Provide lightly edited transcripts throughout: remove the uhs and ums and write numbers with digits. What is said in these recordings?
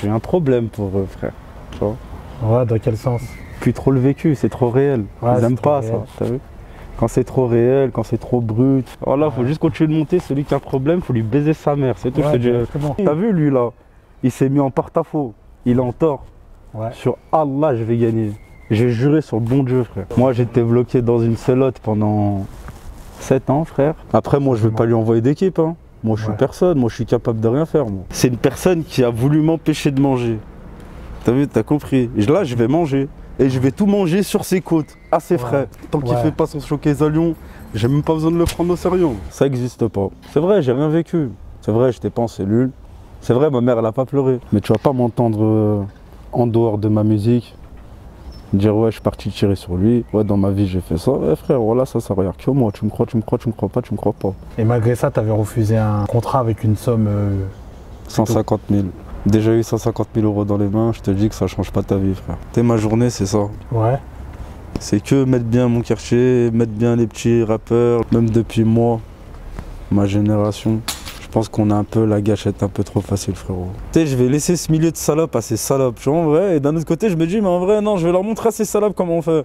suis un problème pour eux, frère. Tu vois. Ouais, dans quel sens? Plus trop le vécu, c'est trop réel. Ouais, ils aiment pas réel. ça, t'as vu? Quand c'est trop réel, quand c'est trop brut. Voilà, faut juste continuer de monter. Celui qui a un problème, faut lui baiser sa mère. C'est tout, Ouais, je te dis. exactement. T'as vu lui là? Il s'est mis en porte-à-faux. Il est en tort. Ouais. Sur Allah, je vais gagner. J'ai juré sur le bon Dieu, frère. Moi, j'étais bloqué dans une selotte pendant 7 ans, frère. Après, moi, je vais pas lui envoyer d'équipe. Hein. Moi, je suis personne. Moi, je suis capable de rien faire. Moi. C'est une personne qui a voulu m'empêcher de manger. T'as vu, t'as compris. Là, je vais manger. Et je vais tout manger sur ses côtes, à ses frais. Tant qu'il fait pas son choqué à Lyon, j'ai même pas besoin de le prendre au sérieux. Ça n'existe pas. C'est vrai, j'ai rien vécu. C'est vrai, j'étais pas en cellule. C'est vrai, ma mère, elle a pas pleuré. Mais tu vas pas m'entendre en dehors de ma musique dire ouais, je suis parti tirer sur lui. Ouais, dans ma vie, j'ai fait ça. Ouais, frère, voilà, ça regarde que moi. Tu me crois, tu me crois, tu me crois pas, tu me crois pas. Et malgré ça, tu avais refusé un contrat avec une somme 150 000. Déjà eu 150 000 euros dans les mains, je te dis que ça change pas ta vie, frère. Tu sais, ma journée, c'est ça. Ouais. C'est que mettre bien mon quartier, mettre bien les petits rappeurs. Même depuis moi, ma génération, je pense qu'on a un peu la gâchette un peu trop facile, frérot. Tu sais, je vais laisser ce milieu de salopes à ces salopes, tu vois, en vrai. Et d'un autre côté, je me dis, mais en vrai, non, je vais leur montrer à ces salopes comment on fait.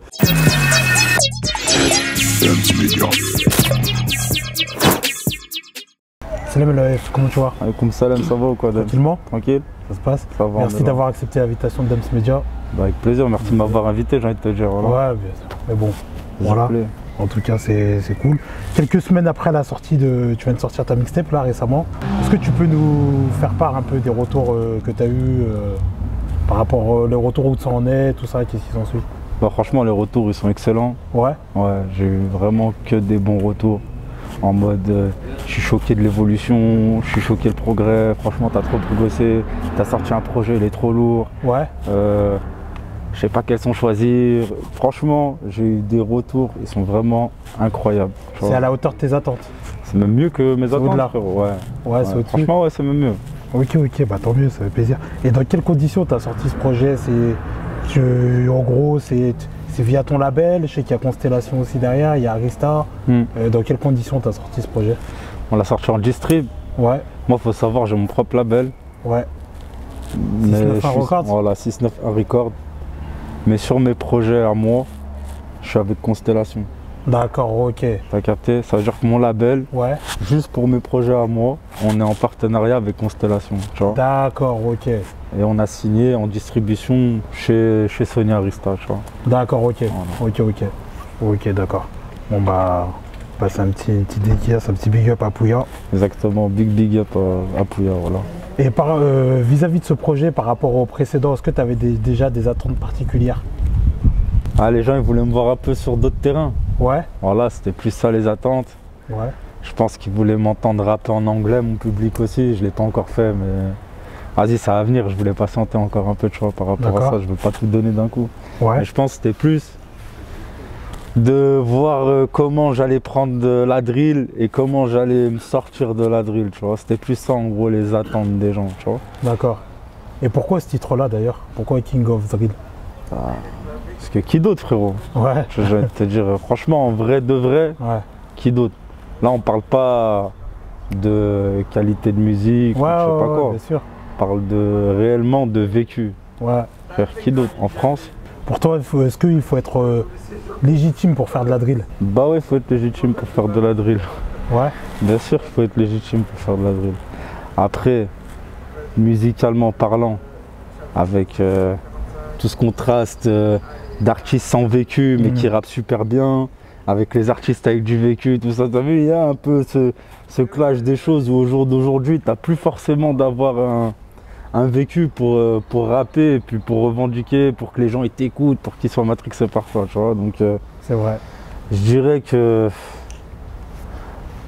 Salam Laef, comment tu vas? Comme salam, ça va ou quoi, Dams? Tranquillement? Tranquille? Ça se passe? Ça va. Merci d'avoir accepté l'invitation de Dams Media. Bah, avec plaisir, merci de m'avoir invité, j'ai envie de te dire. Voilà. Ouais, bien sûr. Mais bon, voilà. En tout cas, c'est cool. Quelques semaines après la sortie de... Tu viens de sortir ta mixtape là récemment. Est-ce que tu peux nous faire part un peu des retours que tu as eu par rapport aux retours où ça en est, tout ça, qu'est-ce qui s'ensuit? Bah, franchement, les retours, ils sont excellents. Ouais? Ouais, j'ai eu vraiment que des bons retours. En mode, je suis choqué de l'évolution, je suis choqué le progrès, franchement t'as trop progressé, t'as sorti un projet, il est trop lourd. Ouais. Je sais pas quels sont choisir. Franchement, j'ai eu des retours, ils sont vraiment incroyables. C'est à la hauteur de tes attentes? C'est même mieux que mes attentes, frérot. Ouais, c'est au-dessus. Franchement, ouais, c'est même mieux. Ok, bah tant mieux, ça fait plaisir. Et dans quelles conditions t'as sorti ce projet? En gros, c'est via ton label, je sais qu'il y a Constellation aussi derrière, il y a Arista. Dans quelles conditions tu as sorti ce projet? On l'a sorti en distrib. Ouais. Moi, faut savoir, j'ai mon propre label. Ouais. 691 Records. Voilà, 691 Records. Mais sur mes projets à moi, je suis avec Constellation. D'accord, ok. T'as capté? Ça veut dire que mon label, juste pour mes projets à moi, on est en partenariat avec Constellation. D'accord, ok. Et on a signé en distribution chez Sony Arista, tu vois. D'accord, ok. Voilà. Ok, d'accord. Bon bah, c'est un petit dédicace, un petit big up à Pouya. Exactement, big up à Pouya, voilà. Et vis-à-vis de ce projet, par rapport au précédent, est-ce que tu avais déjà des attentes particulières? Ah, les gens, ils voulaient me voir un peu sur d'autres terrains. Ouais. Voilà, c'était plus ça les attentes. Ouais. Je pense qu'ils voulaient m'entendre rapper en anglais, mon public aussi. Je ne l'ai pas encore fait, mais vas-y, ça va venir. Je voulais patienter encore un peu, tu vois, par rapport à ça. Je ne veux pas tout donner d'un coup. Ouais. Mais je pense que c'était plus de voir comment j'allais prendre de la drill et comment j'allais me sortir de la drill, tu vois. C'était plus ça, en gros, les attentes des gens, tu vois. D'accord. Et pourquoi ce titre-là, d'ailleurs? Pourquoi King of Drill? Parce que qui d'autre, frérot? Ouais. Je vais te dire, franchement, en vrai de vrai, qui d'autre? Là, on parle pas de qualité de musique, je sais pas quoi. Bien sûr. On parle réellement de vécu. Ouais. Frère, qui d'autre? En France? Pour toi, est-ce qu'il faut être légitime pour faire de la drill? Bah ouais, il faut être légitime pour faire de la drill. Ouais. Bien sûr qu'il faut être légitime pour faire de la drill. Après, musicalement parlant, avec tout ce contraste d'artistes sans vécu mais qui rappent super bien, avec les artistes avec du vécu, tout ça, t'as vu, il y a un peu ce clash des choses où au jour d'aujourd'hui, t'as plus forcément d'avoir un vécu pour rapper et puis pour revendiquer, pour que les gens ils t'écoutent, pour qu'ils soient matrixés par toi, tu vois. Donc c'est vrai. Je dirais que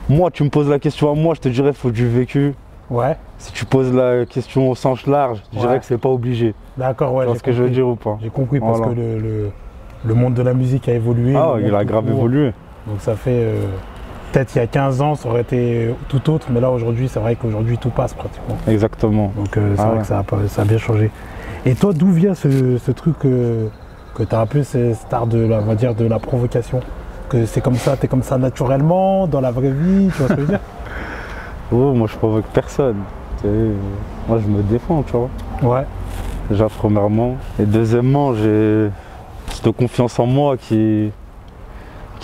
moi, tu me poses la question à moi, je te dirais faut du vécu. Ouais. Si tu poses la question au sens large, je dirais que c'est pas obligé. D'accord, ouais. Tu vois ce que je veux dire ou pas? J'ai compris parce que le monde de la musique a évolué. Ah, il a grave évolué. Donc ça fait peut-être il y a 15 ans, ça aurait été tout autre, mais là aujourd'hui, c'est vrai qu'aujourd'hui tout passe pratiquement. Exactement. Donc c'est vrai que ça a bien changé. Et toi, d'où vient ce truc que tu as un peu cet art de on va dire, de la provocation? Que c'est comme ça, tu es comme ça naturellement, dans la vraie vie, tu vois ce que je veux dire? Oh, moi je provoque personne. Moi je me défends, tu vois. Ouais. déjà premièrement. Et deuxièmement, j'ai cette confiance en moi qui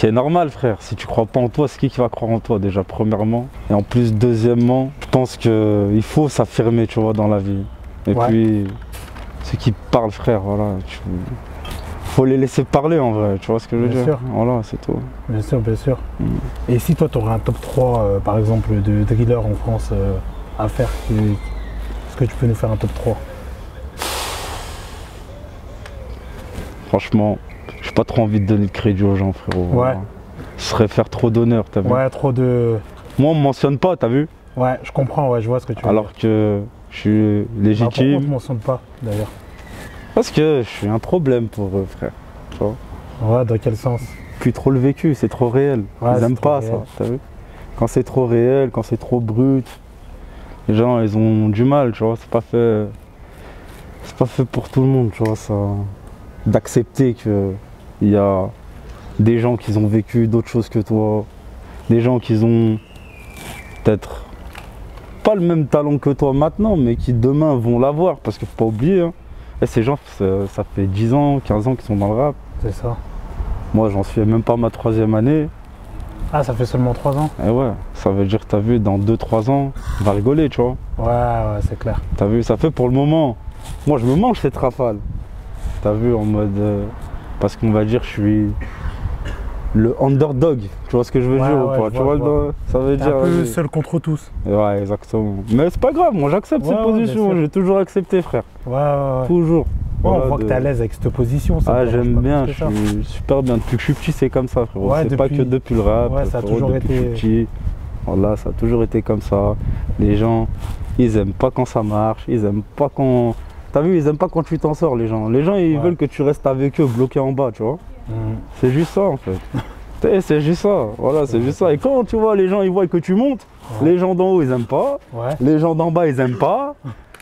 est normale, frère. Si tu crois pas en toi, c'est qui va croire en toi, déjà, premièrement. Et en plus, deuxièmement, je pense qu'il faut s'affirmer, tu vois, dans la vie. Et puis, ceux qui parlent, frère, voilà, faut les laisser parler, en vrai, tu vois ce que je veux dire. Voilà, c'est tout. Bien sûr, bien sûr. Et si toi, tu aurais un top 3, par exemple, de drillers en France à faire, est-ce que tu peux nous faire un top 3? Franchement, j'ai pas trop envie de donner de crédit aux gens, frérot. Ouais. Ce serait faire trop d'honneur, t'as vu. Ouais, trop de... Moi, on me mentionne pas, t'as vu. Ouais, je comprends, ouais, je vois ce que tu veux dire. Alors que je suis légitime. Pourquoi on te mentionne pas, d'ailleurs? Parce que je suis un problème pour eux, frère. Tu vois. Ouais, dans quel sens? Plus trop le vécu, c'est trop réel. Ouais, ils aiment pas ça, t'as vu. Quand c'est trop réel, quand c'est trop brut, les gens, ils ont du mal, tu vois. C'est pas fait pour tout le monde, tu vois, ça. D'accepter qu'il y a des gens qui ont vécu d'autres choses que toi, des gens qui ont peut-être pas le même talent que toi maintenant, mais qui demain vont l'avoir, parce qu'il faut pas oublier, hein. Et ces gens, ça fait 10 ans, 15 ans qu'ils sont dans le rap. C'est ça. Moi, j'en suis même pas ma 3e année. Ah, ça fait seulement 3 ans? Et ouais, ça veut dire que t'as vu, dans 2-3 ans, on va rigoler, tu vois. Ouais, c'est clair. T'as vu, ça fait pour le moment. Moi, je me mange cette rafale. T'as vu, en mode... parce qu'on va dire, je suis le underdog. Tu vois ce que je veux dire ou pas? Tu vois, ça veut dire... un peu seul contre tous. Ouais, exactement. Mais c'est pas grave, moi j'accepte cette position. J'ai toujours accepté, frère. Ouais. Toujours. Voilà, on voit que t'es à l'aise avec cette position. Ah, j'aime bien, je suis super bien. Depuis que je suis petit, c'est comme ça, frérot. C'est pas que depuis le rap. Ouais, ça a toujours depuis que je suis petit. Voilà, ça a toujours été comme ça. Les gens, ils aiment pas quand ça marche. Ils aiment pas quand... T'as vu, ils aiment pas quand tu t'en sors, les gens. Les gens, ils veulent que tu restes avec eux, bloqué en bas, tu vois. C'est juste ça, en fait. C'est juste ça, voilà, c'est juste ça. Et quand tu vois, les gens, ils voient que tu montes, les gens d'en haut, ils aiment pas. Les gens d'en bas, ils aiment pas.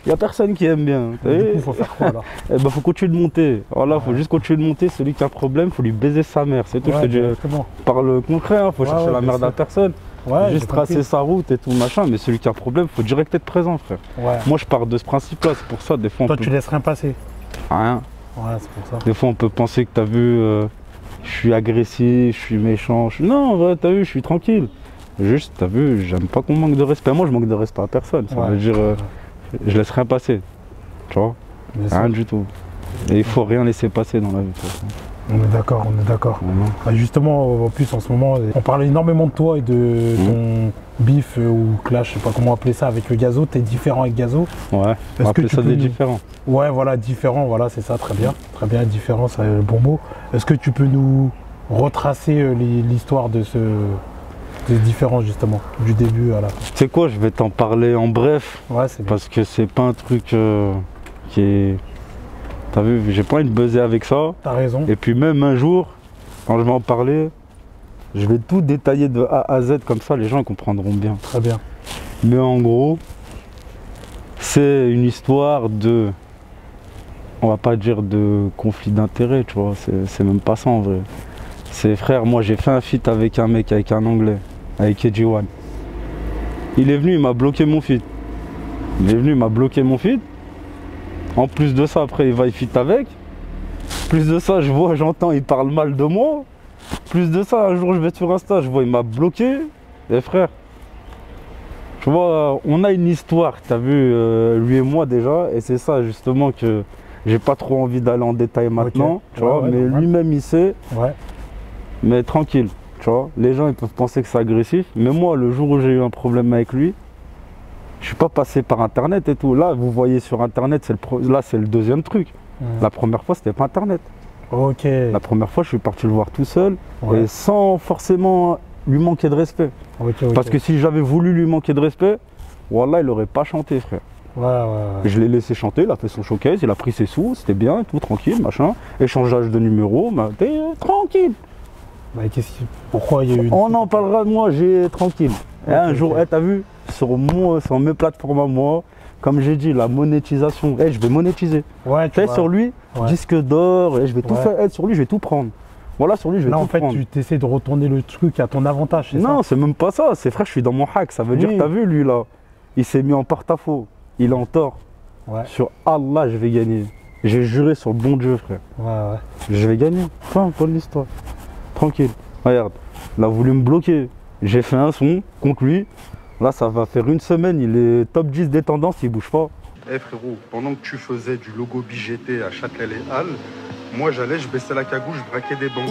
Il n'y a personne qui aime bien. Du coup, faut faire quoi alors? Eh ben, faut continuer de monter. Voilà, faut juste continuer de monter. Celui qui a un problème, faut lui baiser sa mère. C'est tout. Je te dis, par le concret, hein, faut chercher la merde à personne. Juste tracer sa route et tout machin. Mais celui qui a un problème, faut direct être présent, frère. Moi, je pars de ce principe-là. C'est pour ça, des fois. Toi, tu laisses rien passer? Rien. Ouais, c'est pour ça. Des fois, on peut penser que t'as vu, je suis agressif, je suis méchant. Non, en vrai, t'as vu, je suis tranquille. Juste, t'as vu, j'aime pas qu'on manque de respect. Moi, je manque de respect à personne. Ça veut dire. Je laisse rien passer, tu vois, rien du tout. Et il faut rien laisser passer dans la vie. On est d'accord, on est d'accord. Justement, en plus en ce moment, on parle énormément de toi et de ton bif ou clash, je sais pas comment appeler ça, avec le Gazo. Tu es différent avec Gazo. Ouais, on va appeler ça des différents. Ouais, voilà, différent, voilà, c'est ça, très bien. Très bien, différent, c'est le bon mot. Est-ce que tu peux nous retracer l'histoire de des différences justement, du début à la fin? Tu sais quoi, je vais t'en parler en bref, parce que c'est pas un truc qui est... T'as vu, j'ai pas envie de buzzer avec ça. T'as raison. Et puis même un jour, quand je vais en parler, je vais tout détailler de A à Z, comme ça les gens ils comprendront bien. Très bien. Mais en gros, c'est une histoire de... On va pas dire de conflit d'intérêts, tu vois, c'est même pas ça en vrai. C'est frère, moi j'ai fait un feat avec un mec, avec un anglais, avec KG1. Il est venu, il m'a bloqué mon feat. Il est venu, il m'a bloqué mon feat. En plus de ça, après il va y feat avec. Plus de ça, je vois, j'entends, il parle mal de moi. Plus de ça, un jour je vais sur Insta, je vois, il m'a bloqué. Et frère, tu vois, on a une histoire, t'as vu, lui et moi déjà. Et c'est ça justement que j'ai pas trop envie d'aller en détail maintenant. Tu vois, mais lui-même il sait. Mais tranquille, tu vois, les gens ils peuvent penser que c'est agressif, mais moi le jour où j'ai eu un problème avec lui, je suis pas passé par internet et tout. Là vous voyez sur internet, là c'est le deuxième truc. La première fois c'était pas internet. La première fois je suis parti le voir tout seul et sans forcément lui manquer de respect. Parce que si j'avais voulu lui manquer de respect, wallah il aurait pas chanté, frère. Je l'ai laissé chanter, il a fait son showcase, il a pris ses sous, c'était bien, tout tranquille, machin. Échangeage de numéros, bah, t'es tranquille. Pourquoi il y a eu... On en parlera de moi, j'ai tranquille. Et un jour, t'as vu, sur mes plateformes à moi, comme j'ai dit, la monétisation, je vais monétiser. Sur lui, disque d'or, je vais tout faire, sur lui, je vais tout prendre. Voilà, sur lui, je vais tout prendre. En fait, tu essaies de retourner le truc à ton avantage, c'est ça? Non, c'est même pas ça, c'est frère, je suis dans mon hack, ça veut dire, t'as vu, lui là, il s'est mis en porte-à-faux, il est en tort. Ouais. Sur Allah, je vais gagner. J'ai juré sur le bon Dieu, frère. Ouais. Je vais gagner. Fin de l'histoire. Tranquille. Regarde, il a voulu me bloquer. J'ai fait un son contre lui. Là, ça va faire une semaine. Il est top 10 des tendances, il bouge pas. Eh frérot, pendant que tu faisais du logo BGT à Châtelet et Halles, moi j'allais, je baissais la cagoule, je braquais des banques.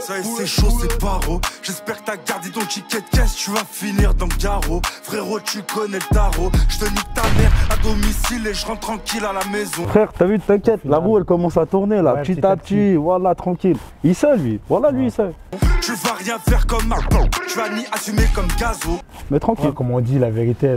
Ça y est, c'est chaud, c'est paro. J'espère que t'as gardé ton ticket de caisse, tu vas finir dans le garrot. Frérot, tu connais le tarot. Je te nique ta mère à domicile et je rentre tranquille à la maison. Frère, t'as vu, t'inquiète, la roue elle commence à tourner là, Ouais, petit à petit, voilà, tranquille. Il sait lui, voilà lui il sait. Tu vas rien faire comme Marco, tu vas ni assumer comme Gazo. Mais tranquille. Ouais, comme on dit, la vérité,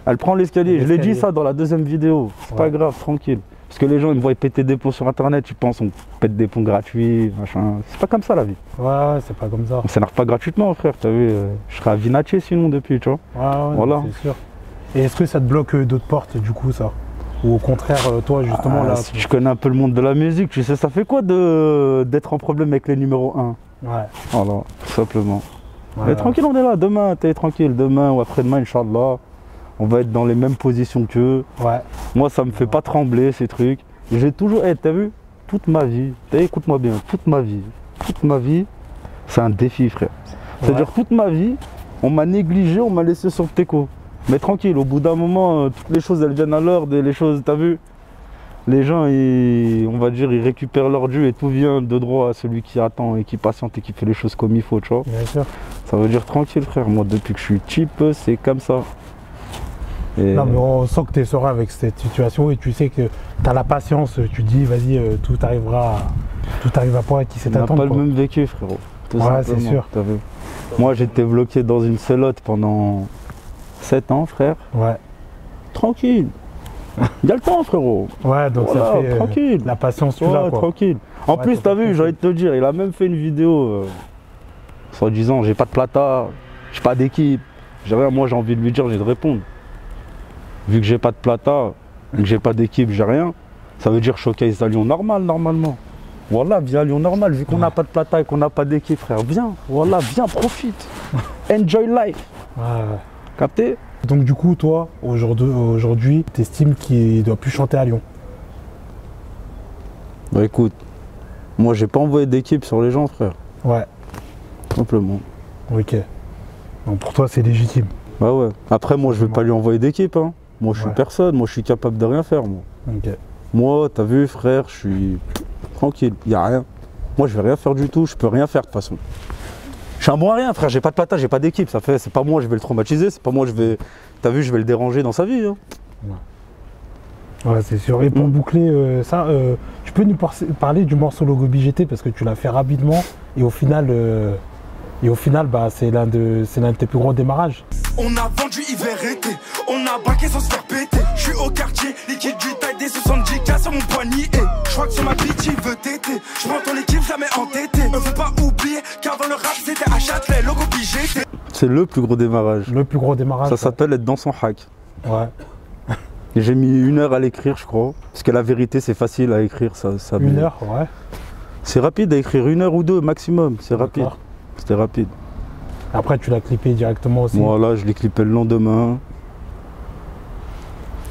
Elle prend l'escalier, je l'ai dit L'escalier. ça dans la deuxième vidéo. C'est pas Ouais. grave, tranquille. Parce que les gens ils me voient péter des plombs sur internet, tu penses on pète des plombs gratuits, machin. C'est pas comme ça la vie. ouais, c'est pas comme ça. On s'énerve pas gratuitement frère, t'as vu, je serais à Vinatier sinon depuis, tu vois. Ouais, Voilà. c'est sûr. Et est-ce que ça te bloque d'autres portes du coup ça? Ou au contraire, toi justement là Si tu connais un peu le monde de la musique, tu sais ça fait quoi d'être en problème avec les numéros 1. Ouais. Voilà, tout simplement. Ouais, Mais tranquille, on est là, demain, t'es tranquille, demain ou après-demain, Inch'Allah, on va être dans les mêmes positions qu'eux. Ouais. Moi, ça me fait pas trembler ces trucs. J'ai toujours, t'as vu, toute ma vie, écoute-moi bien, toute ma vie, c'est un défi, frère. C'est-à-dire, toute ma vie, on m'a négligé, on m'a laissé sur le teco. Mais tranquille, au bout d'un moment, toutes les choses, elles viennent à l'ordre, et les choses, t'as vu, les gens, on va dire, ils récupèrent leur dû et tout vient de droit à celui qui attend et qui patiente et qui fait les choses comme il faut, tu vois. Bien sûr. Ça veut dire tranquille, frère. Moi, depuis que je suis cheap, c'est comme ça. Et Non mais on sent que tu es serein avec cette situation et tu sais que tu as la patience, tu te dis vas-y, tout arrive à point qui s'est on n'a attendre. pas le même vécu, frérot. Tout Ouais, c'est simplement, sûr. t'as vu. Moi, j'étais bloqué dans une celote pendant 7 ans, frère. Ouais. Tranquille. Il y a le temps, frérot. Ouais, donc Voilà, ça fait tranquille. la patience tu Ouais, l'as quoi. tranquille. En Ouais, plus, t'as t'as pas vu, compris. j'ai envie de te dire, il a même fait une vidéo, soi-disant, j'ai pas de plata, j'ai pas d'équipe, j'ai rien. Moi, j'ai envie de lui dire, j'ai de répondre. Vu que j'ai pas de plata, que j'ai pas d'équipe, j'ai rien, ça veut dire showcase à Lyon normal, normalement. Voilà, viens à Lyon normal, vu qu'on n'a pas de plata et qu'on n'a pas d'équipe, frère, viens, voilà, viens, profite. Enjoy life. Ouais. Capté? Donc du coup toi, aujourd'hui, tu estimes qu'il ne doit plus chanter à Lyon. Bah écoute, moi, j'ai pas envoyé d'équipe sur les gens, frère, Ouais, simplement. ok. Donc pour toi c'est légitime. Bah ouais. Après, moi, je vais pas lui envoyer d'équipe, hein. Moi, je suis Ouais. personne, moi, je suis capable de rien faire, moi. Ok. Moi, t'as vu, frère, je suis tranquille, y a rien. Moi, je vais rien faire du tout, je peux rien faire de toute façon. Je suis un bon à rien, frère, j'ai pas de plata, j'ai pas d'équipe, ça fait, c'est pas moi, je vais le traumatiser, c'est pas moi, je vais, t'as vu, je vais le déranger dans sa vie, hein. Ouais, c'est sûr. Et pour boucler ça, tu peux nous parler du morceau Logo BGT parce que tu l'as fait rapidement et au final, bah, c'est l'un de tes plus gros démarrages. On a vendu hiver été, on a braqué sans se faire péter. Je suis au quartier, liquide du taille des 70K sur mon poignet. Je crois que sur ma bitch il veut téter. Je prends ton équipe, je la mets en tété. Faut pas oublier qu'avant le rap c'était à Châtelet, Logo BGT. C'est le plus gros démarrage. Le plus gros démarrage. Ça s'appelle être dans son hack. Ouais. Et j'ai mis 1 heure à l'écrire, je crois. Parce que la vérité, c'est facile à écrire, ça. 1 heure, ouais. C'est rapide à écrire, 1 heure ou 2 maximum, c'est rapide. D'accord. C'était rapide. Après, tu l'as clippé directement aussi. Voilà, je l'ai clippé le lendemain.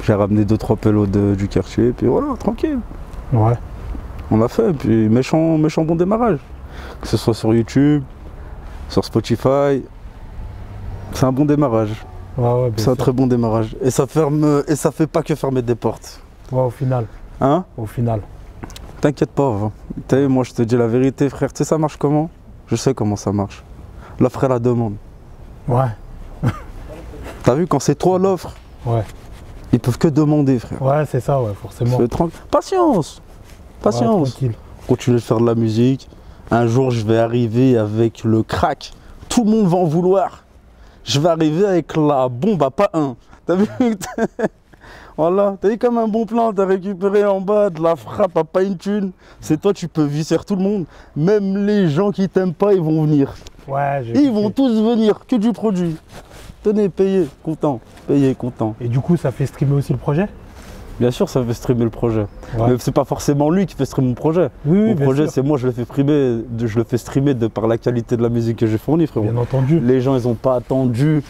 J'ai ramené 2-3 pelots du quartier, puis voilà, tranquille. Ouais. On l'a fait, puis méchant bon démarrage. Que ce soit sur YouTube, sur Spotify. C'est un bon démarrage. Ouais, bien C'est un sûr. très bon démarrage. Et ça fait pas que fermer des portes. Ouais, au final. Hein? Au final. T'inquiète pas. Hein. T'as vu, moi je te dis la vérité, frère. Tu sais ça marche comment? Je sais comment ça marche. L'offre et la demande. Ouais. T'as vu, quand c'est toi l'offre, Ouais. ils peuvent que demander, frère. Ouais, c'est ça, ouais, forcément. Patience. Ouais, Patience. tranquille. Continuer de faire de la musique. Un jour, je vais arriver avec le crack. Tout le monde va en vouloir. Je vais arriver avec la bombe à pas un. T'as vu? Voilà, t'as vu comme un bon plan, t'as récupéré en bas de la frappe à pas une thune. C'est toi, tu peux visser tout le monde. Même les gens qui t'aiment pas, ils vont venir. Ouais, j'ai Ils compris. vont tous venir, que du produit. Tenez, payez, content. Payez, content. Et du coup, ça fait streamer aussi le projet? Bien sûr, ça fait streamer le projet. Ouais. Mais c'est pas forcément lui qui fait streamer mon projet. Oui, Mon bien projet, sûr. c'est moi, je le fais streamer de par la qualité de la musique que j'ai fournie, frérot. Bien entendu. Les gens, ils ont pas attendu.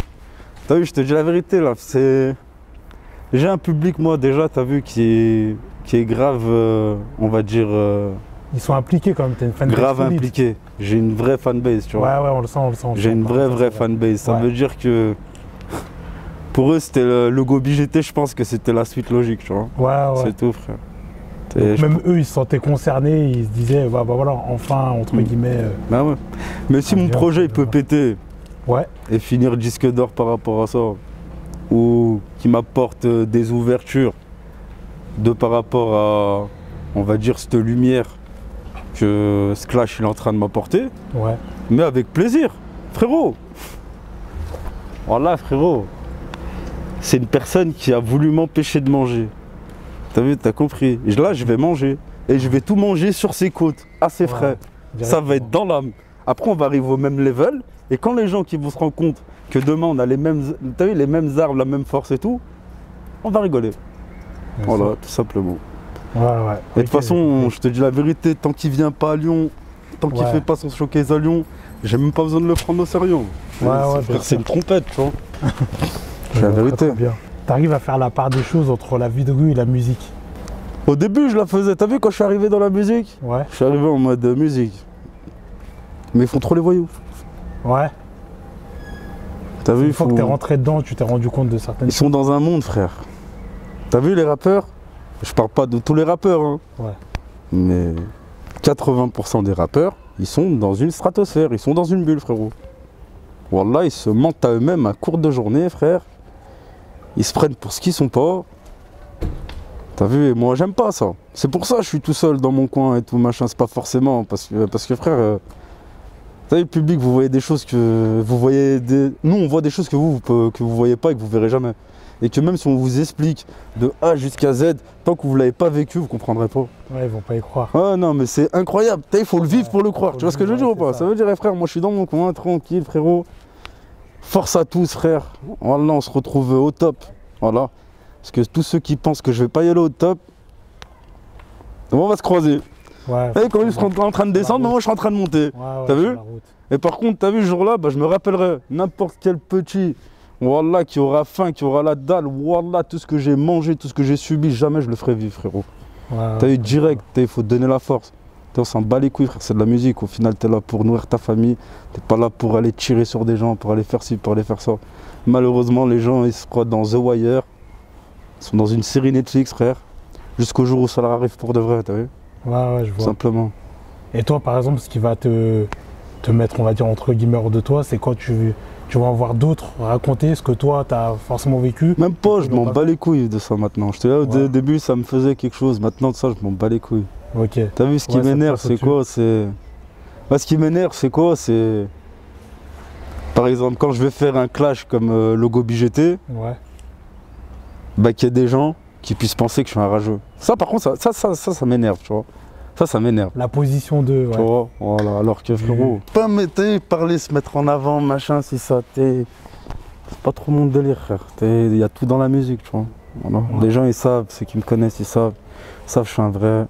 T'as vu, je te dis la vérité, là, j'ai un public, moi, déjà, t'as vu, qui est grave, on va dire... Ils sont impliqués quand même, t'as une fanbase grave solide. impliqué. J'ai une vraie fanbase, tu vois. Ouais, on le sent, on le sent. J'ai une vraie fanbase. Ça veut dire que pour eux, c'était le logo BGT, je pense que c'était la suite logique, tu vois. Ouais. C'est tout, frère. Donc, même eux, ils se sentaient concernés, ils se disaient, bah voilà, enfin, entre guillemets. Bah ouais. Mais si mon projet il peut péter et finir disque d'or par rapport à ça, ou qui m'apporte des ouvertures par rapport à, on va dire, cette lumière que Sklash il est en train de m'apporter, mais avec plaisir, frérot. Voilà, frérot. C'est une personne qui a voulu m'empêcher de manger. T'as vu, t'as compris. Et là, je vais manger. Et je vais tout manger sur ses côtes, à ses frais. Ça va être dans l'âme. Après, on va arriver au même level. Et quand les gens qui vont se rendre compte que demain, on a les mêmes, t'as vu, les mêmes armes, la même force et tout, on va rigoler. Voilà, tout simplement. Et de toute façon, je te dis la vérité, tant qu'il vient pas à Lyon, tant qu'il fait pas son showcase à Lyon, j'ai même pas besoin de le prendre au sérieux. C'est une trompette, tu vois. C'est la vérité. T'arrives à faire la part des choses entre la vie de rue et la musique? Au début, je la faisais. T'as vu quand je suis arrivé dans la musique? Je suis arrivé en mode musique. Mais ils font trop les voyous. T'as vu? Une fois que t'es rentré dedans, tu t'es rendu compte de certaines choses. Ils sont dans un monde, frère. T'as vu les rappeurs? Je parle pas de tous les rappeurs, hein. Mais 80% des rappeurs, ils sont dans une stratosphère, ils sont dans une bulle, frérot. Wallah, ils se mentent à eux-mêmes à court de journée, frère. Ils se prennent pour ce qu'ils sont pas. T'as vu, et moi j'aime pas ça. C'est pour ça que je suis tout seul dans mon coin et tout machin. C'est pas forcément parce que frère, vous savez, le public, vous voyez des choses que vous voyez. Nous, on voit des choses que vous voyez pas et que vous verrez jamais. Et que même si on vous explique de A jusqu'à Z, tant que vous l'avez pas vécu, vous comprendrez pas. Ils vont pas y croire. Non, mais c'est incroyable. Il faut le vivre pour le croire. Tu vois ce que je veux dire ou pas? Ça veut dire, frère, moi je suis dans mon coin, tranquille, frérot. Force à tous, frère. Voilà, on se retrouve au top. Voilà. Parce que tous ceux qui pensent que je vais pas y aller au top, on va se croiser. Et quand ils seront en train de descendre, moi je suis en train de monter. T'as vu? Et par contre, t'as vu, ce jour-là, je me rappellerai n'importe quel petit, voilà, qui aura faim, qui aura la dalle, voilà, tout ce que j'ai mangé, tout ce que j'ai subi, jamais je le ferai vivre, frérot. T'as eu direct, il faut donner la force. On s'en bat les couilles, frère, c'est de la musique. Au final, t'es là pour nourrir ta famille. T'es pas là pour aller tirer sur des gens, pour aller faire ci, pour aller faire ça. Malheureusement, les gens, ils se croient dans The Wire. Ils sont dans une série Netflix, frère. Jusqu'au jour où ça leur arrive pour de vrai, t'as vu? Je vois. Simplement. Et toi, par exemple, ce qui va te mettre, on va dire, entre guillemets, hors de toi, c'est quand tu vas en voir d'autres raconter ce que toi, t'as forcément vécu. Même pas, je m'en bats les couilles de ça maintenant. J'étais là au début, ça me faisait quelque chose. Maintenant, de ça, je m'en bats les couilles. T'as vu, ce qui m'énerve, c'est quoi? Ce qui m'énerve, c'est quoi? C'est. Par exemple, quand je vais faire un clash comme logo BGT, qu'il y ait des gens qui puissent penser que je suis un rageux. Ça, par contre, ça m'énerve, tu vois. Ça m'énerve. La position de. Tu vois, voilà, alors que frérot. Pas parler, se mettre en avant, machin, si ça, c'est pas trop mon délire, frère. Il y a tout dans la musique, tu vois. Voilà. Les gens, ils savent, ceux qui me connaissent, ils savent que je suis un vrai.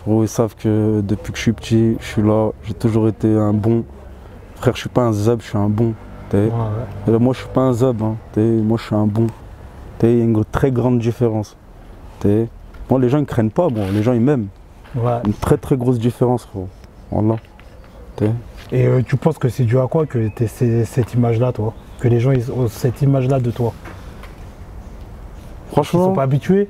Frérot, ils savent que depuis que je suis petit, je suis là, j'ai toujours été un bon. Frère, je suis pas un zab, je suis un bon. Et là, moi, je suis pas un zab, hein. Moi, je suis un bon. Il y a une très grande différence. Moi, les gens, ils craignent pas, bon, les gens, ils m'aiment. Une très très grosse différence, frérot. Voilà. Et tu penses que c'est dû à quoi que tu aies cette image-là, toi? Que les gens ils ont cette image-là de toi? Franchement. Ils sont pas habitués?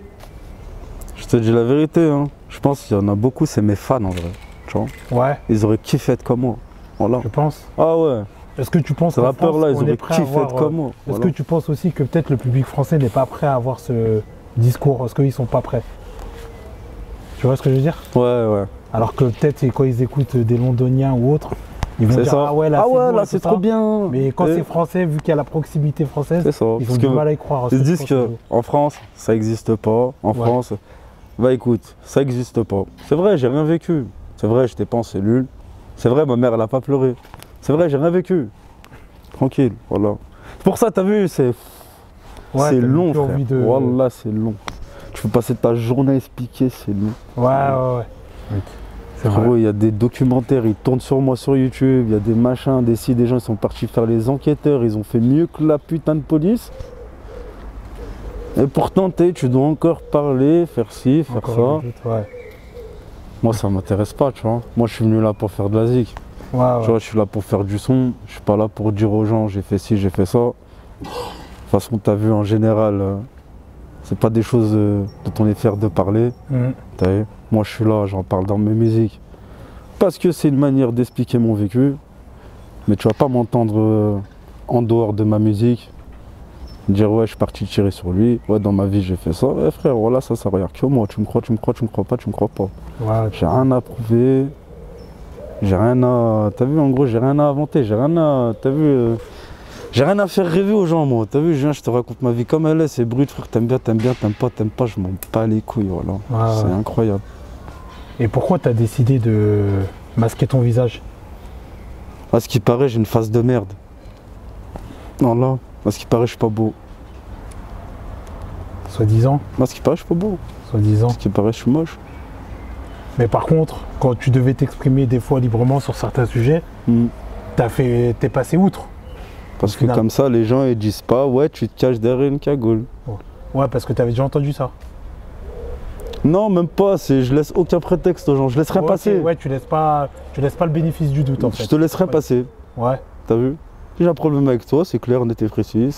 Je te dis la vérité, hein. Je pense qu'il y en a beaucoup, c'est mes fans en vrai. Tu vois? Ils auraient kiffé être comme moi. Voilà. Je pense. Ah ouais. Est-ce que tu penses ces rappeurs-là, ils auraient kiffé être comme moi. Est-ce que tu penses aussi que peut-être le public français n'est pas prêt à avoir ce discours? Est-ce qu'ils sont pas prêts? Tu vois ce que je veux dire? Ouais. Alors que peut-être quand ils écoutent des Londoniens ou autres, ils vont dire ah ouais là c'est trop bien. Mais quand c'est français, vu qu'il y a la proximité française, ils ont du mal à y croire. Ils se disent qu'en France, ça n'existe pas. En France, bah écoute, ça n'existe pas. C'est vrai, j'ai rien vécu. C'est vrai, j'étais pas en cellule. C'est vrai, ma mère, elle a pas pleuré. C'est vrai, j'ai rien vécu. Tranquille, voilà. Pour ça, t'as vu, c'est long, frère. Wallah, c'est long. Tu peux passer ta journée à expliquer, c'est long. Ouais. Frérot, il y a des documentaires, ils tournent sur moi sur YouTube, il y a des machins, des gens ils sont partis faire les enquêteurs, ils ont fait mieux que la putain de police. Et pourtant, tu dois encore parler, faire ci, faire Encore ça. une chose, ouais. Moi, ça m'intéresse pas, tu vois. Moi, je suis venu là pour faire de la zik. Ouais, ouais. Tu vois, je suis là pour faire du son. Je suis pas là pour dire aux gens, j'ai fait ci, j'ai fait ça. De toute façon, t'as vu, en général, c'est pas des choses dont on est fier de parler. T'as vu. Moi, je suis là, j'en parle dans mes musiques. Parce que c'est une manière d'expliquer mon vécu. Mais tu vas pas m'entendre en dehors de ma musique. Dire ouais, je suis parti tirer sur lui, ouais, dans ma vie j'ai fait ça. Ouais, frère, voilà, ça regarde que moi. Tu me crois, tu me crois, tu me crois pas, tu me crois pas. Ouais, J'ai rien à prouver. J'ai rien à. T'as vu, en gros, j'ai rien à inventer. J'ai rien à. T'as vu. J'ai rien à faire rêver aux gens, moi. T'as vu, je viens, je te raconte ma vie comme elle est. C'est brut, frère. T'aimes bien, t'aimes pas, je m'en bats les couilles, voilà. Ouais, c'est ouais. incroyable. Et pourquoi t'as décidé de masquer ton visage? À ce qui paraît, j'ai une face de merde. Non, là. À ce qui paraît, je suis pas beau. Soi-disant? À ce qui paraît, je suis pas beau. Soi-disant. À ce qui paraît, je suis moche. Mais par contre, quand tu devais t'exprimer des fois librement sur certains sujets, t'es passé outre. Parce que comme ça, les gens ils disent pas, ouais, tu te caches derrière une cagoule. Ouais, parce que t'avais déjà entendu ça. Non, même pas, je laisse aucun prétexte aux gens, je laisse rien passer. Ouais, tu laisses pas le bénéfice du doute en fait. Je te laisse rien passer. Ouais. T'as vu? Si j'ai un problème avec toi, c'est clair, on était précis,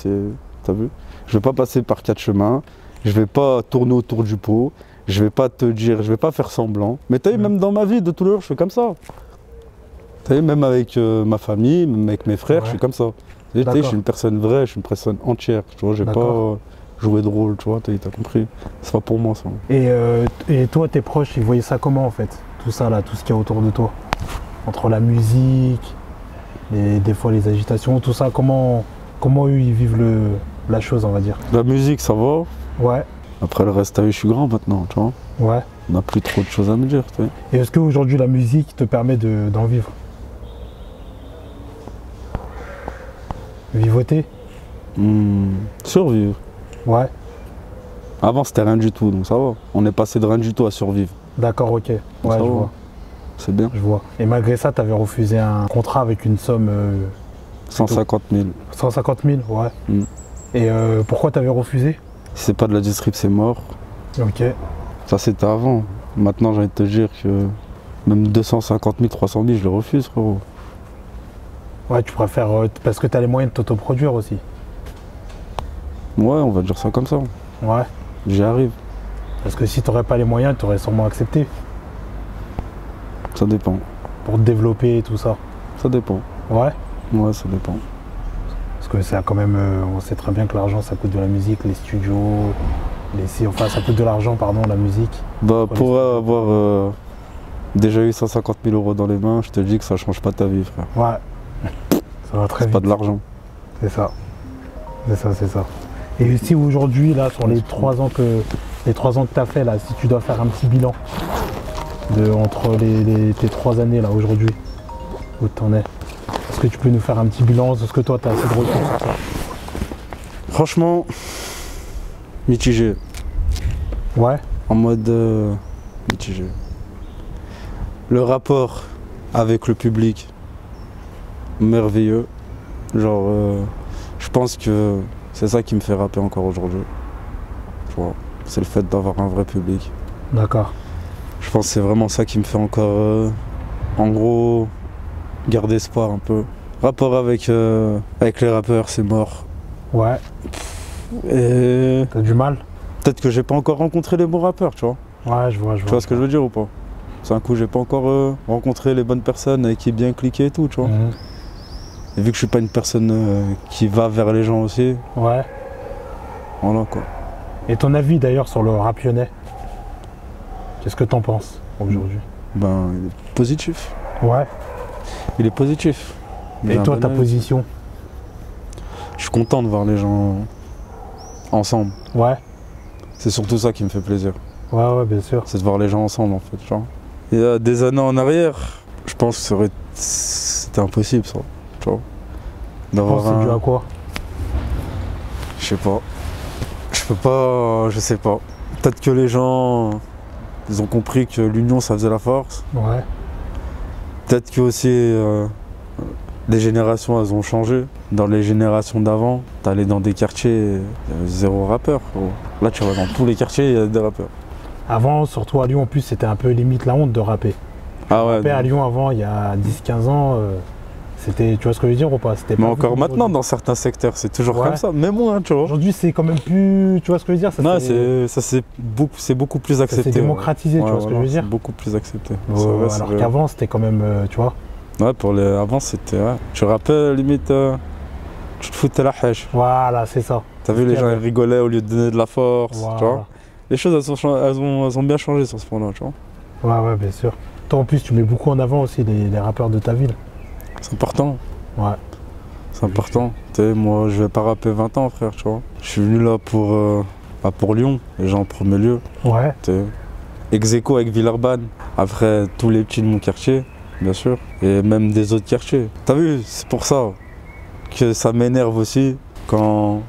t'as vu? Je vais pas passer par 4 chemins, je vais pas tourner autour du pot, je vais pas te dire, je vais pas faire semblant. Mais t'as vu, même dans ma vie de tous les jours, je fais comme ça. T'as vu, même avec ma famille, même avec mes frères, je suis comme ça. Tu sais, je suis une personne vraie, je suis une personne entière, tu vois, j'ai pas joué de rôle, tu vois, t'as compris. C'est pas pour moi ça. Et toi, tes proches, ils voyaient ça comment en fait? Tout ça là, tout ce qu'il y a autour de toi? Entre la musique, des fois les agitations, tout ça, comment eux ils vivent la chose, on va dire? La musique, ça va. Ouais. Après le reste, t'as vu, je suis grand maintenant, tu vois. Ouais. On n'a plus trop de choses à me dire, tu sais. Et est-ce qu'aujourd'hui la musique te permet d'en vivre? Vivoter? Survivre. Ouais. Avant c'était rien du tout, donc ça va. On est passé de rien du tout à survivre. D'accord, ok. Ouais, je vois. C'est bien. Je vois. Et malgré ça, tu avais refusé un contrat avec une somme... 150 000. 150 000, ouais. Et pourquoi tu avais refusé? Si c'est pas de la distrib, c'est mort. Ok. Ça c'était avant. Maintenant j'ai envie de te dire que même 250 000, 300 000, je le refuse, frérot. Ouais, tu préfères... parce que tu as les moyens de t'autoproduire aussi. Ouais, on va dire ça comme ça. Ouais. J'y arrive. Parce que si tu n'aurais pas les moyens, tu aurais sûrement accepté. Ça dépend. Pour te développer et tout ça. Ça dépend. Ouais. Ouais, ça dépend. Parce que c'est quand même... on sait très bien que l'argent, ça coûte de la musique, les studios... Enfin, ça coûte de l'argent, pardon, la musique. Bah, pour avoir déjà eu 150 000 euros dans les mains, je te dis que ça change pas ta vie, frère. Ouais. Ça va très vite. C'est pas de l'argent. C'est ça. C'est ça, c'est ça. Et si aujourd'hui, là, sur les 3 ans que tu as fait, là, si tu dois faire un petit bilan entre tes 3 années, là, aujourd'hui, où tu en es, est-ce que tu peux nous faire un petit bilan? Est-ce que toi, tu as assez de retours sur ça? Franchement, mitigé. Ouais. En mode mitigé. Le rapport avec le public, merveilleux. Genre, je pense que c'est ça qui me fait rapper encore aujourd'hui. Tu vois, c'est le fait d'avoir un vrai public. D'accord. Je pense que c'est vraiment ça qui me fait encore, en gros, garder espoir un peu. Rapport avec les rappeurs, c'est mort. Ouais. Et t'as du mal? Peut-être que j'ai pas encore rencontré les bons rappeurs, tu vois. Ouais, je vois. Tu vois ce que je veux dire ou pas? C'est un coup, j'ai pas encore rencontré les bonnes personnes avec qui bien cliquer et tout, tu vois. Et vu que je suis pas une personne qui va vers les gens aussi. Ouais. Voilà quoi. Et ton avis d'ailleurs sur le rap lyonnais? Qu'est-ce que t'en penses aujourd'hui? Ben, il est positif. Ouais. Il est positif. Et toi, ta position? Je suis content de voir les gens ensemble. Ouais. C'est surtout ça qui me fait plaisir. Ouais, bien sûr. C'est de voir les gens ensemble en fait, genre. Il y a des années en arrière, je pense que c'était impossible ça, tu vois. D'avoir c'est dû à quoi? Je sais pas. Je sais pas. Peut-être que les gens, ils ont compris que l'union ça faisait la force. Ouais. Peut-être que aussi Les générations, elles ont changé. Dans les générations d'avant, t'allais dans des quartiers, zéro rappeur, frérot. Là, tu vas dans tous les quartiers, il y a des rappeurs. Avant, surtout à Lyon, en plus, c'était un peu limite la honte de rapper. Ah ouais. Rapper à Lyon avant, il y a 10-15 ans, c'était, tu vois ce que je veux dire ou pas? Mais encore maintenant, dans certains secteurs, c'est toujours comme ça. Même moi, tu vois. Aujourd'hui, c'est quand même plus, tu vois ce que je veux dire? Non, c'est beaucoup plus accepté. C'est démocratisé, tu vois ce que je veux dire? C'est beaucoup plus accepté. Alors qu'avant, c'était quand même, tu vois. Ouais, avant, c'était, tu rappelles, limite, tu te foutais la hèche. Voilà, c'est ça. T'as vu, les gens, ils rigolaient au lieu de donner de la force, voilà. Tu vois. Les choses, elles ont bien changé sur ce point-là, tu vois. Ouais, bien sûr. Toi, en plus, tu mets beaucoup en avant aussi les rappeurs de ta ville. C'est important. Ouais. C'est important. Tu sais, moi, je vais pas rapper 20 ans, frère, tu vois. Je suis venu là pour Lyon, déjà en premier lieu. Ouais. Ex-aequo avec Villeurbanne. Après, tous les petits de mon quartier, bien sûr. Et même des autres quartiers. T'as vu, c'est pour ça que ça m'énerve aussi quand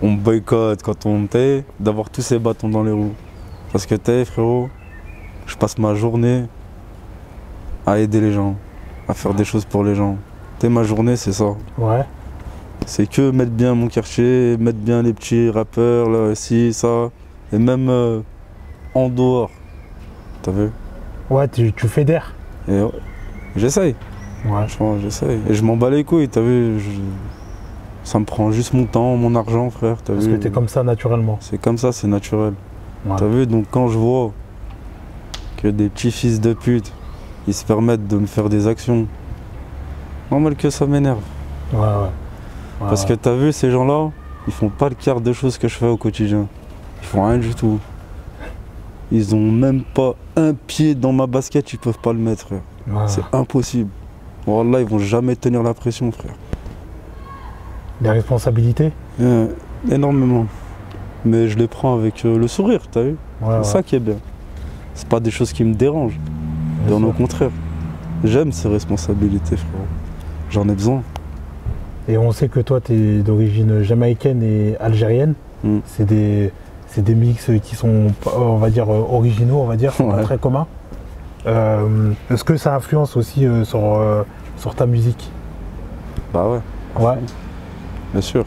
on me boycotte, quand on t'aide, d'avoir tous ces bâtons dans les roues. Parce que t'es, frérot, je passe ma journée à aider les gens, à faire des choses pour les gens. T'es, ma journée, c'est ça. Ouais. C'est que mettre bien mon quartier, mettre bien les petits rappeurs, là, ci, ça. Et même en dehors. T'as vu? Ouais, tu fédères. Et ouais, j'essaye. Ouais. Franchement, j'essaye. Et je m'en bats les couilles, t'as vu? Ça me prend juste mon temps, mon argent, frère. T'as vu? Parce que t'es comme ça naturellement. C'est comme ça, c'est naturel. Ouais. T'as vu? Donc quand je vois que des petits fils de pute, ils se permettent de me faire des actions, normal que ça m'énerve. Ouais. Parce que t'as vu, ces gens-là, ils font pas le quart de choses que je fais au quotidien. Ils font rien du tout. Ils ont même pas un pied dans ma basket, ils peuvent pas le mettre, frère. Ouais. C'est impossible. Wallah, ils vont jamais tenir la pression, frère. Les responsabilités? Énormément. Mais je les prends avec le sourire, t'as vu? Ouais, c'est ça qui est bien. C'est pas des choses qui me dérangent. Bien au contraire. J'aime ces responsabilités, frérot. J'en ai besoin. Et on sait que toi, tu es d'origine jamaïcaine et algérienne. C'est des mix qui sont, on va dire, originaux, on va dire, pas très communs. Est-ce que ça influence aussi sur ta musique? Bah ouais. Ouais. Bien sûr.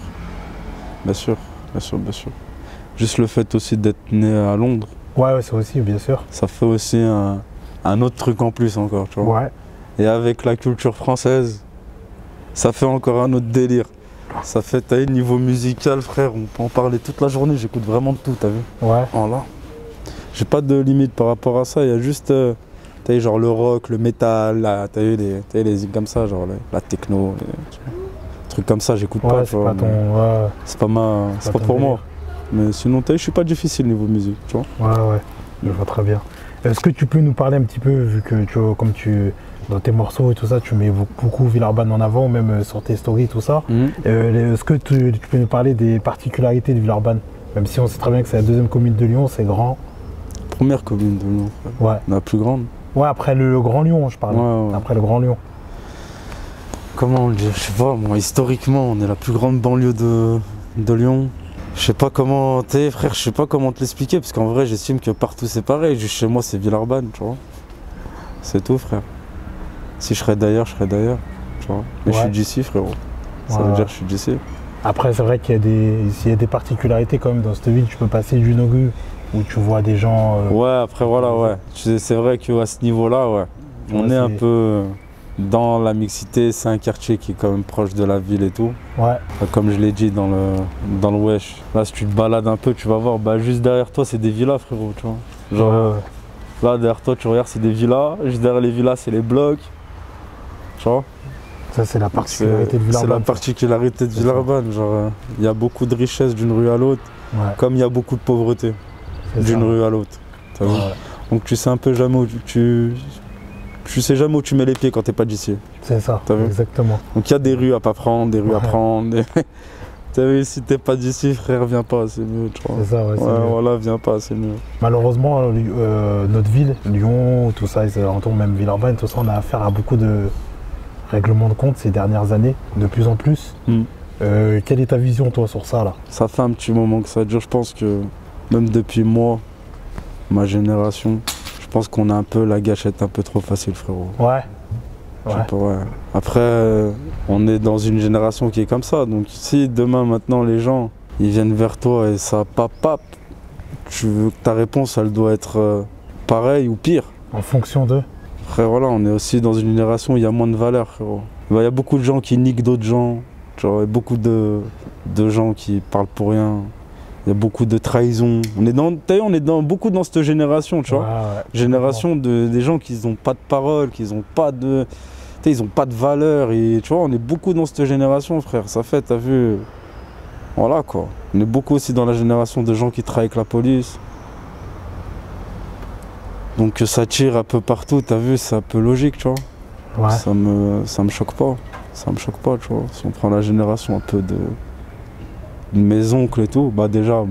Juste le fait aussi d'être né à Londres. Ouais, ça aussi, bien sûr. Ça fait aussi un autre truc en plus encore, tu vois. Ouais. Et avec la culture française, ça fait encore un autre délire. Ça fait, t'as vu, niveau musical, frère, on peut en parler toute la journée, j'écoute vraiment de tout, t'as vu? Ouais. Voilà. J'ai pas de limite par rapport à ça, il y a juste, t'as vu, genre le rock, le métal, t'as vu les zik comme ça, genre la techno, des trucs comme ça, j'écoute pas. C'est pas ton... C'est pas pour moi. Mais sinon, t'as vu, je suis pas difficile niveau musique, tu vois? Ouais, je vois très bien. Est-ce que tu peux nous parler un petit peu, vu que tu vois, comme dans tes morceaux et tout ça, tu mets beaucoup Villeurbanne en avant, même sur tes stories, tout ça. Est-ce que tu peux nous parler des particularités de Villeurbanne? Même si on sait très bien que c'est la deuxième commune de Lyon, c'est grand. Première commune de Lyon, frère. Ouais. La plus grande. Ouais, après le Grand Lyon, je parle. Ouais. Après le Grand Lyon. Comment on le dit? Je sais pas, moi, historiquement, on est la plus grande banlieue de Lyon. Je sais pas comment, frère, je sais pas comment te l'expliquer, parce qu'en vrai, j'estime que partout c'est pareil. Juste chez moi, c'est Villeurbanne, tu vois. C'est tout, frère. Si je serais d'ailleurs, tu vois. Mais je suis d'ici, frérot. Ça veut dire que je suis d'ici. Après, c'est vrai qu'il y a des particularités quand même dans cette ville. Tu peux passer du Nogu où tu vois des gens. Ouais, après, voilà, ouais. C'est vrai qu'à ce niveau-là, ouais. On est un peu dans la mixité. C'est un quartier qui est quand même proche de la ville et tout. Ouais. Comme je l'ai dit dans le wesh. Là, si tu te balades un peu, tu vas voir, bah, juste derrière toi, c'est des villas, frérot, tu vois. Genre, là, derrière toi, tu regardes, c'est des villas. Juste derrière les villas, c'est les blocs. Tu vois? Ça, c'est la particularité de Villeurbanne. C'est la particularité de Villeurbanne. Genre, il y a beaucoup de richesse d'une rue à l'autre, comme il y a beaucoup de pauvreté d'une rue à l'autre. Donc, tu sais un peu jamais où tu sais jamais où tu mets les pieds quand t'es pas d'ici. C'est ça, exactement. Donc, il y a des rues à pas prendre, des rues à prendre. T'as vu, si t'es pas d'ici, frère, viens pas, c'est mieux, tu vois. C'est ça, voilà, viens pas, c'est mieux. Malheureusement, notre ville, Lyon, tout ça, même Villeurbanne, tout ça, on a affaire à beaucoup de règlements de compte ces dernières années, de plus en plus. Quelle est ta vision, toi, sur ça, là? Ça fait un petit moment que ça dure. Je pense que même depuis moi, ma génération, je pense qu'on a un peu la gâchette un peu trop facile, frérot. Ouais. Je sais pas, ouais. Après, on est dans une génération qui est comme ça. Donc si demain, maintenant, les gens, ils viennent vers toi et ça pap, tu veux que ta réponse, elle doit être pareille ou pire. En fonction d'eux. Après, voilà, on est aussi dans une génération où il y a moins de valeur, frérot. Il y a beaucoup de gens qui niquent d'autres gens. Genre, il y a beaucoup de gens qui parlent pour rien. Il y a beaucoup de trahison. On est beaucoup dans cette génération, tu vois. Ouais, Génération des gens qui n'ont pas de parole, qui n'ont pas de... ils n'ont pas de valeur. Et tu vois, on est beaucoup dans cette génération, frère. Ça fait, t'as vu... Voilà, quoi. On est beaucoup aussi dans la génération de gens qui travaillent avec la police. Donc que ça tire un peu partout, t'as vu, c'est un peu logique, tu vois. Ouais. Ça me choque pas. Ça me choque pas, tu vois. Si on prend la génération un peu de mes oncles et tout, bah déjà,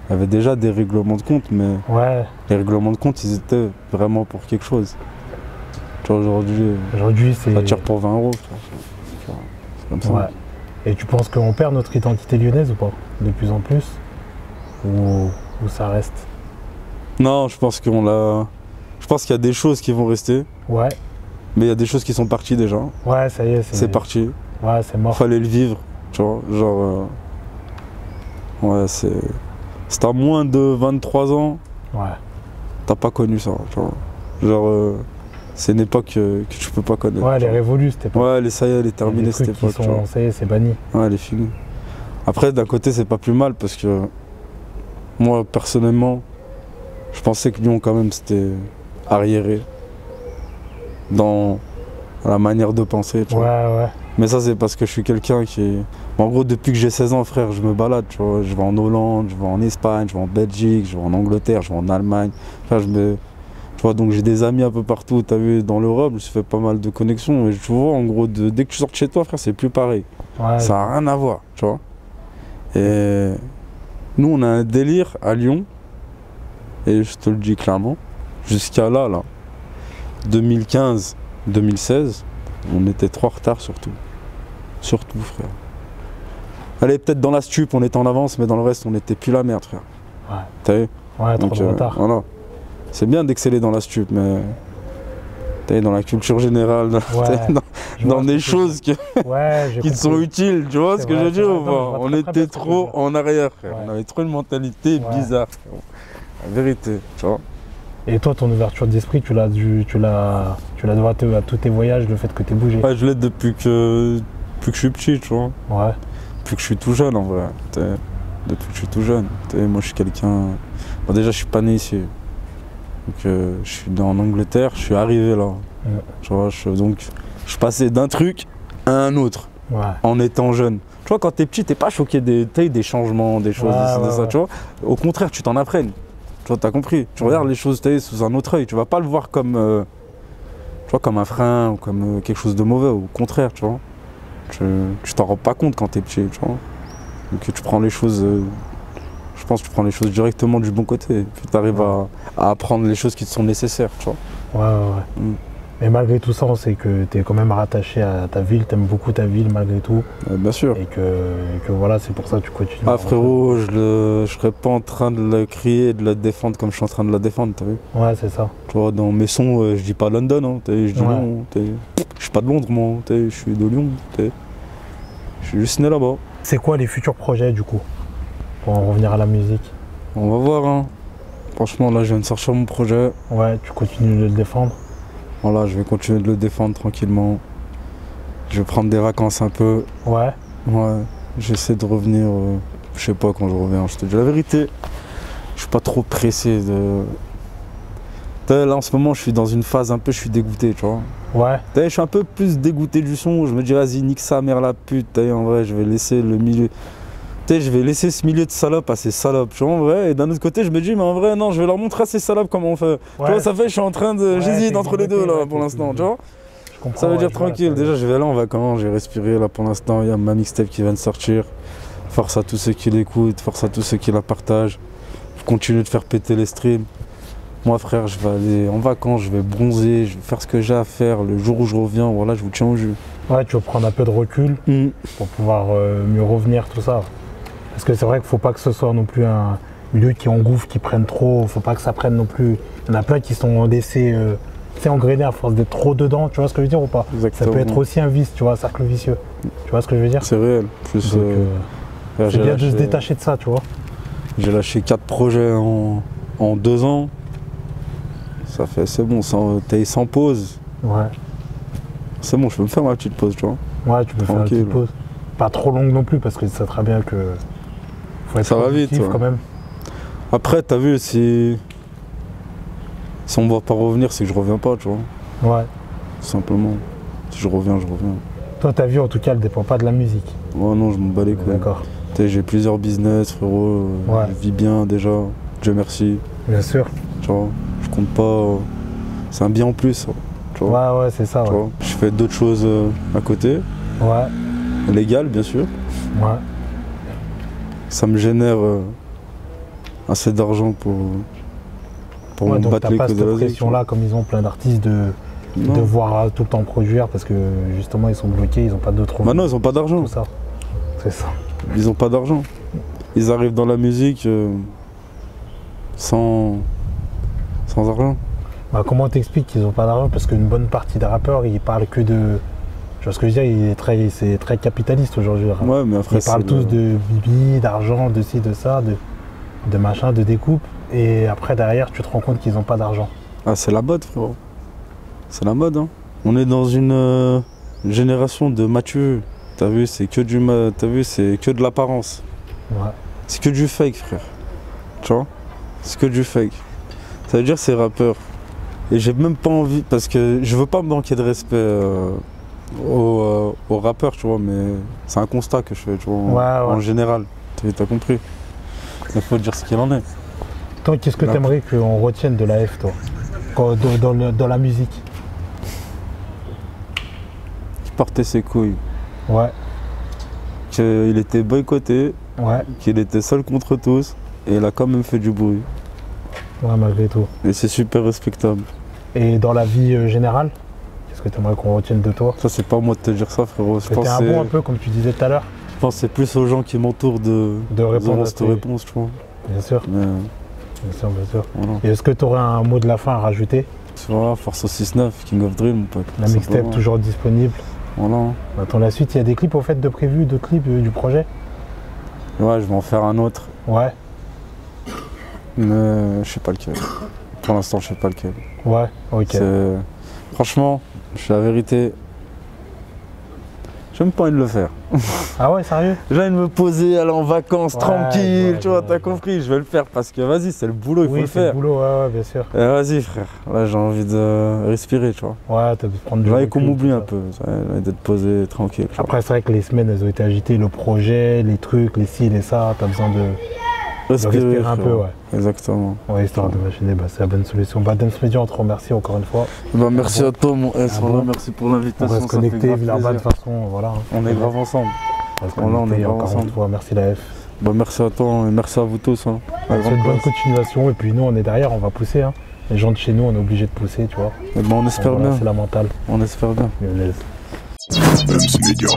il y avait déjà des règlements de compte, mais les règlements de compte, ils étaient vraiment pour quelque chose. Tu vois, aujourd'hui, c'est... Ça tire pour 20 €, frère. C'est comme ça. Ouais. Et tu penses qu'on perd notre identité lyonnaise ou pas? De plus en plus? Ou ça reste? Non, je pense qu'on l'a... Je pense qu'il y a des choses qui vont rester. Ouais. Mais il y a des choses qui sont parties déjà. Ouais, ça y est. C'est parti. Ouais, c'est mort. Fallait le vivre, tu vois. Genre... Ouais, c'est à moins de 23 ans. Ouais. T'as pas connu ça, tu vois. Genre... c'est une époque que tu peux pas connaître. Ouais, elle est révolue cette époque. Ouais, ça y est, elle est terminée cette époque. Ça y est, c'est banni. Ouais, elle est finie. Après, d'un côté, c'est pas plus mal parce que moi, personnellement, je pensais que Lyon, quand même, c'était arriéré dans la manière de penser. Tu vois. Ouais. Mais ça, c'est parce que je suis quelqu'un qui... En gros, depuis que j'ai 16 ans, frère, je me balade, tu vois. Je vais en Hollande, je vais en Espagne, je vais en Belgique, je vais en Angleterre, je vais en Allemagne. Enfin, tu vois, donc j'ai des amis un peu partout, t'as vu, dans l'Europe, je me suis fait pas mal de connexions. Et tu vois, en gros, dès que tu sors de chez toi, frère, c'est plus pareil. Ouais. Ça n'a rien à voir, tu vois. Et nous, on a un délire à Lyon, et je te le dis clairement, jusqu'à là, 2015, 2016, on était trop en retard surtout. Surtout, frère. Allez, peut-être dans la stup, on était en avance, mais dans le reste, on n'était plus la merde, frère. Ouais. T'as vu? Ouais, trop de retard. Voilà. C'est bien d'exceller dans la stup, mais dans la culture générale, dans des choses qui te sont utiles, tu vois ce que je veux dire ou pas? On était trop en arrière, frère. On avait trop une mentalité bizarre, frère. La vérité, tu vois. Et toi, ton ouverture d'esprit, tu l'as devoir à tous tes voyages, le fait que tu aies bougé? Ouais, je l'ai depuis que je suis petit, tu vois. Ouais. Depuis que je suis tout jeune, en vrai. Depuis que je suis tout jeune. Moi, je suis quelqu'un... Bon, déjà, je suis pas né ici. Donc, je suis en Angleterre, je suis arrivé là. Ouais. Tu vois, donc, je passais d'un truc à un autre, en étant jeune. Tu vois, quand t'es petit, t'es pas choqué des changements, des choses, ça, tu vois. Au contraire, tu t'en apprennes. Tu vois, t'as compris. Tu regardes les choses sous un autre œil. Tu vas pas le voir comme, tu vois, comme un frein ou comme quelque chose de mauvais. Au contraire, tu vois. Tu t'en rends pas compte quand t'es petit, tu vois. Donc tu prends les choses... je pense que tu prends les choses directement du bon côté. Et puis tu arrives à apprendre les choses qui te sont nécessaires, tu vois. Ouais. Mais malgré tout ça, on sait que tu es quand même rattaché à ta ville, tu aimes beaucoup ta ville malgré tout. Bien sûr. Et que voilà, c'est pour ça que tu continues. Ah frérot, je serais pas en train de la crier et de la défendre comme je suis en train de la défendre, t'as vu? Ouais, c'est ça. Tu vois, dans mes sons, je dis pas London, hein, je dis Lyon. Je suis pas de Londres, moi, je suis de Lyon. Je suis juste né là-bas. C'est quoi les futurs projets du coup? Pour en revenir à la musique. On va voir, hein. Franchement, là, je viens de sortir mon projet. Ouais, tu continues de le défendre? Voilà, je vais continuer de le défendre tranquillement. Je vais prendre des vacances un peu. Ouais. J'essaie de revenir, je sais pas quand je reviens, je te dis la vérité. Je suis pas trop pressé de... Là, en ce moment, je suis dans une phase un peu, je suis dégoûté, tu vois. Ouais. Je suis un peu plus dégoûté du son. Je me dis, vas-y, nique sa mère la pute. En vrai, je vais laisser le milieu... je vais laisser ce milieu de salopes à ces salopes, tu vois, en vrai. Et d'un autre côté, je me dis, mais en vrai, non, je vais leur montrer à ces salopes comment on fait. Tu vois, ça fait, je suis en train de... J'hésite entre les deux, là, pour l'instant, tu vois. Ça veut dire tranquille. Déjà, je vais là en vacances, j'ai respiré, là, pour l'instant. Il y a ma mixtape qui vient de sortir. Force à tous ceux qui l'écoutent, force à tous ceux qui la partagent. Je continue de faire péter les streams. Moi, frère, je vais aller en vacances, je vais bronzer, je vais faire ce que j'ai à faire. Le jour où je reviens, voilà, je vous tiens au jus. Ouais, tu vas prendre un peu de recul pour pouvoir mieux revenir, tout ça. Parce que c'est vrai qu'il ne faut pas que ce soit non plus un milieu qui engouffre, qui prenne trop, il ne faut pas que ça prenne non plus. Il y en a plein qui sont laissés rester engrainé à force d'être trop dedans, tu vois ce que je veux dire ou pas? Exactement. Ça peut être aussi un vice, tu vois, un cercle vicieux. Tu vois ce que je veux dire? C'est réel. Plus, Donc, là, c'est bien de se détacher de ça, tu vois. J'ai lâché 4 projets en 2 ans. Ça fait, c'est bon, t'es sans pause. Ouais. C'est bon, je peux me faire ma petite pause, tu vois. Ouais, tu peux faire une petite pause. Pas trop longue non plus, parce que ça très bien que. Faut être ça va vite, quand même. Après, t'as vu, si on me voit pas revenir, c'est que je reviens pas, tu vois. Ouais. Tout simplement. Si je reviens, je reviens. Toi, ta vie, en tout cas, elle dépend pas de la musique. Ouais, non, je m'en bats les couilles. D'accord. J'ai plusieurs business, frérot. Ouais. Je vis bien déjà. Dieu merci. Bien sûr. Tu vois, je compte pas. C'est un bien en plus. Tu vois. Ouais, c'est ça. Ouais. Vois, je fais d'autres choses à côté. Ouais. Légal, bien sûr. Ouais. Ça me génère assez d'argent pour Ouais, me donc battre t'as les pas couilles cette de la zik, pression-là, comme ils ont plein d'artistes, de devoir tout le temps produire parce que justement ils sont bloqués, ils n'ont pas d'autres. Bah non, ils ont pas d'argent. Tout ça. C'est ça. Ils ont pas d'argent. Ils arrivent dans la musique sans argent. Bah, comment t'expliques qu'ils n'ont pas d'argent? Parce qu'une bonne partie des rappeurs, ils parlent que de. Tu vois ce que je veux dire, c'est très capitaliste aujourd'hui. Ouais, mais après, ils parlent tous de bibi, d'argent, de ci, de ça, de machin, de découpe. Et après, derrière, tu te rends compte qu'ils n'ont pas d'argent. Ah, c'est la mode, frérot. C'est la mode, hein. On est dans une génération de matheux. T'as vu, c'est que c'est que de l'apparence. Ouais. C'est que du fake, frère. Tu vois? C'est que du fake. Ça veut dire ces rappeurs. Et j'ai même pas envie, parce que je veux pas manquer de respect aux rappeurs, tu vois, mais c'est un constat que je fais, tu vois, en général. T'as compris? Il faut dire ce qu'il en est. Toi, qu'est-ce que tu aimerais qu'on retienne de la F, toi, dans la musique? Qu'il portait ses couilles. Ouais. Qu'il était boycotté. Ouais. Qu'il était seul contre tous. Et il a quand même fait du bruit. Ouais, malgré tout. Et c'est super respectable. Et dans la vie générale, qu'est-ce que tu aimerais qu'on retienne de toi? Ça, c'est pas à moi de te dire ça, frérot. T'es un bon un peu, comme tu disais tout à l'heure. Je pense que c'est plus aux gens qui m'entourent de répondre à cette réponse, tu vois. Bien sûr. Mais, bien sûr, bien sûr. Voilà. Et est-ce que tu aurais un mot de la fin à rajouter? Voilà, Force au 6-9, King of Drill, mon pote. La mixtape toujours disponible. Voilà. On attend la suite. Il y a des clips au fait de prévus, de clips du projet? Ouais, je vais en faire un autre. Ouais. Mais je sais pas lequel. Pour l'instant, je sais pas lequel. Ouais, ok. Franchement, je suis la vérité. J'ai même pas envie de le faire. Ah ouais, sérieux? J'ai envie de me poser, aller en vacances, tranquille, tu vois, t'as compris. Je vais le faire parce que vas-y, c'est le boulot, il faut le faire. Oui, c'est le boulot, ouais, bien sûr. Vas-y, frère. Là, j'ai envie de respirer, tu vois. Ouais, t'as de prendre du recul. J'ai envie qu'on m'oublie un peu. J'ai envie d'être posé, tranquille. Après, c'est vrai que les semaines, elles ont été agitées. Le projet, les trucs, les ci, les ça, t'as besoin de respirer un peu, ouais. Exactement. Ouais, histoire de machiner, c'est la bonne solution. Dance Media, on te remercie encore une fois. Merci à toi, mon S. Merci pour l'invitation. On va se connecter, Villeurbanne, de toute façon, voilà. On est grave ensemble. On est grave ensemble. Merci la F. Merci à toi et merci à vous tous. C'est une bonne continuation et puis nous, on est derrière, on va pousser. Hein. Les gens de chez nous, on est obligé de pousser, tu vois. On espère bien. C'est la mentale. On espère bien. Dance Media.